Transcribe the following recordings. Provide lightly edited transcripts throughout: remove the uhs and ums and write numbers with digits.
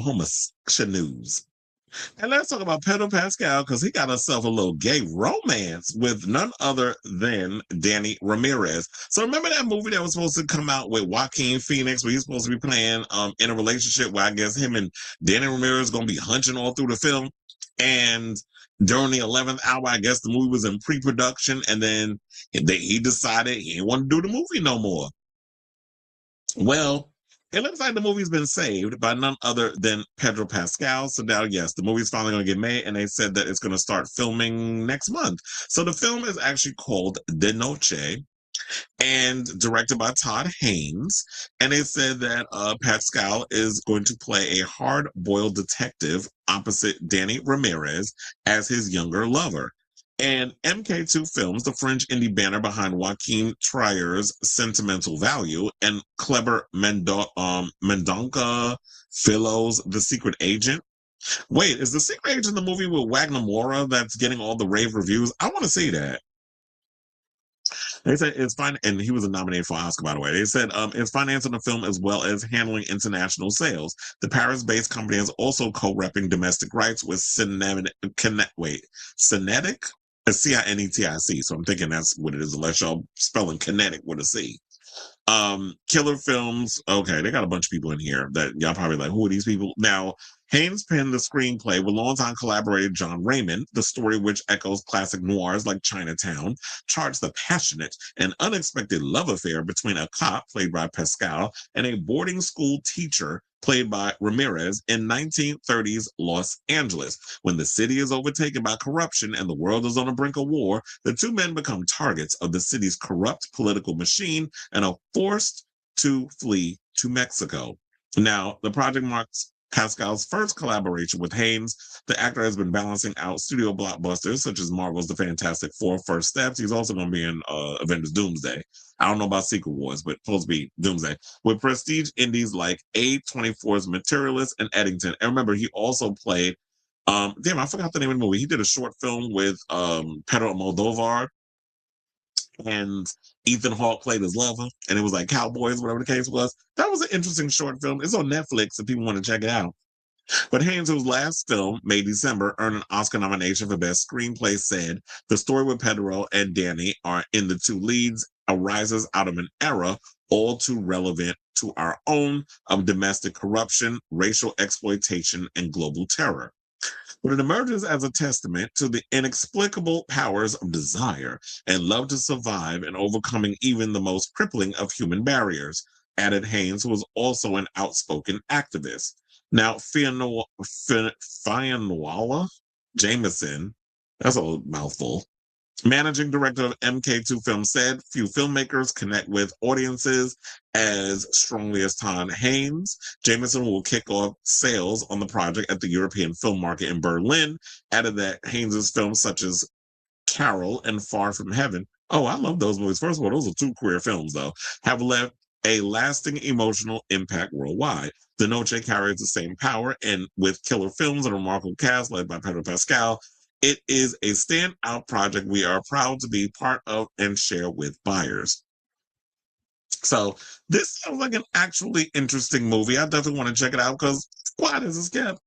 homosexual news. And let's talk about Pedro Pascal because he got himself a little gay romance with none other than Danny Ramirez. So remember that movie that was supposed to come out with Joaquin Phoenix, where he's supposed to be playing in a relationship where I guess him and Danny Ramirez gonna be hunching all through the film. And during the 11th hour, I guess the movie was in pre-production, and then he decided he didn't want to do the movie no more. Well, it looks like the movie's been saved by none other than Pedro Pascal. So now, yes, the movie's finally going to get made, and they said that it's going to start filming next month. So the film is actually called De Noche and directed by Todd Haynes. And they said that Pascal is going to play a hard-boiled detective opposite Danny Ramirez as his younger lover. And MK2 Films, the French indie banner behind Joaquin Trier's Sentimental Value and Kleber Mendonca Philo's The Secret Agent. Wait, is The Secret Agent the movie with Wagner Moura that's getting all the rave reviews? I want to see that. They said it's fine, and he was nominated for Oscar, by the way. They said it's financing the film as well as handling international sales. The Paris-based company is also co-repping domestic rights with Cinetic, Cinetic, so I'm thinking that's what it is, unless y'all spelling kinetic with a C. Killer Films, okay, they got a bunch of people in here that y'all probably like, who are these people? Now, Haynes penned the screenplay with longtime collaborator John Raymond. The story, which echoes classic noirs like Chinatown, charts the passionate and unexpected love affair between a cop, played by Pascal, and a boarding school teacher, played by Ramirez, in 1930s Los Angeles. When the city is overtaken by corruption and the world is on the brink of war, the two men become targets of the city's corrupt political machine and are forced to flee to Mexico. Now, the project marks Pascal's first collaboration with Haynes. The actor has been balancing out studio blockbusters such as Marvel's The Fantastic Four: First Steps. He's also going to be in Avengers Doomsday. I don't know about Secret Wars, but supposed to be Doomsday. With prestige indies like A24's Materialist and Eddington. And remember, he also played, I forgot the name of the movie. He did a short film with Pedro Moldovar, and Ethan Hawke played his lover, and it was like Cowboys, whatever the case was. That was an interesting short film. It's on Netflix if people want to check it out. But Haynes, whose last film, May December, earned an Oscar nomination for Best Screenplay, said the story with Pedro and Danny are in the two leads arises out of an era all too relevant to our own of domestic corruption, racial exploitation, and global terror. But it emerges as a testament to the inexplicable powers of desire and love to survive and overcoming even the most crippling of human barriers, added Haynes, who was also an outspoken activist. Now, Fianwala Jameson, that's a mouthful, managing director of MK2 Films, said few filmmakers connect with audiences as strongly as Todd Haynes. Jameson will kick off sales on the project at the European Film Market in Berlin, added that Haynes' films such as Carol and Far From Heaven, oh, I love those movies. First of all, those are two queer films, though, have left a lasting emotional impact worldwide. De Noche carries the same power, and with Killer Films and a remarkable cast led by Pedro Pascal, it is a standout project we are proud to be part of and share with buyers. So this sounds like an actually interesting movie. I definitely want to check it out because quiet as it's kept.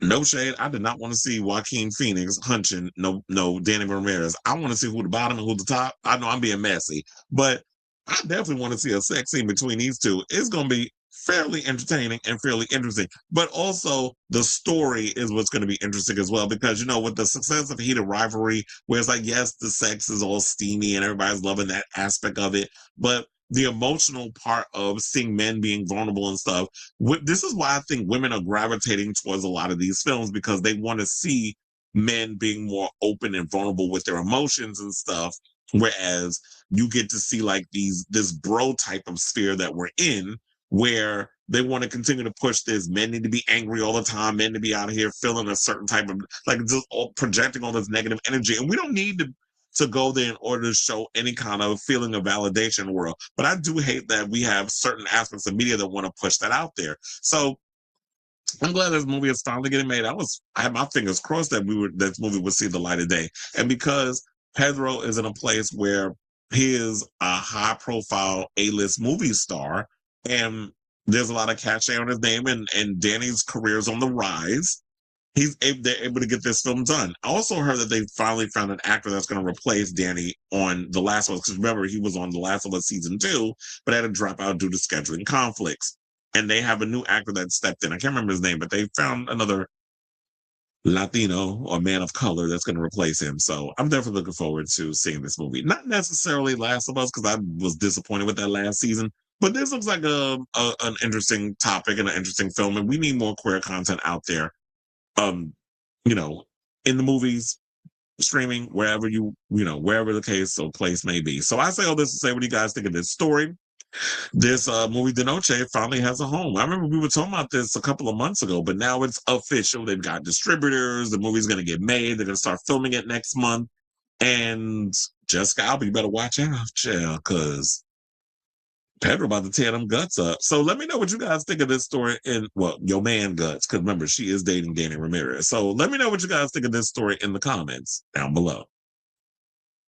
No shade. I did not want to see Joaquin Phoenix hunching no Danny Ramirez. I want to see who the bottom and who the top. I know I'm being messy, but I definitely want to see a sex scene between these two. It's going to be fairly entertaining and fairly interesting. But also the story is what's going to be interesting as well, because, with the success of Heated Rivalry, where it's like, yes, the sex is all steamy and everybody's loving that aspect of it, but the emotional part of seeing men being vulnerable and stuff, this is why I think women are gravitating towards a lot of these films, because they want to see men being more open and vulnerable with their emotions and stuff. Whereas you get to see like this bro type of sphere that we're in, where they want to continue to push this. Men need to be angry all the time. Men to be out here feeling a certain type of, like, just projecting all this negative energy. And we don't need to go there in order to show any kind of feeling of validation in the world. But I do hate that we have certain aspects of media that want to push that out there. So I'm glad this movie is finally getting made. I had my fingers crossed that this movie would see the light of day. And because Pedro is in a place where he is a high-profile A-list movie star, and There's a lot of cachet on his name, and Danny's career is on the rise. They're able to get this film done. I also heard that they finally found an actor that's going to replace Danny on The Last of Us. Because remember, he was on The Last of Us season 2, but had to drop out due to scheduling conflicts. And they have a new actor that stepped in. I can't remember his name, but they found another Latino or man of color that's going to replace him. So I'm definitely looking forward to seeing this movie. Not necessarily Last of Us, because I was disappointed with that last season. But this looks like an interesting topic and an interesting film, and we need more queer content out there. Um, you know, in the movies, streaming, wherever the case or place may be. So I say all this to say, what do you guys think of this story? This movie De Noche finally has a home. I remember we were talking about this a couple of months ago, but now it's official. They've got distributors. The movie's going to get made. They're going to start filming it next month. And Jessica Alba, you better watch out, child, because Pedro about to tear them guts up. So let me know what you guys think of this story your man guts, because remember, she is dating Danny Ramirez. So let me know what you guys think of this story in the comments down below.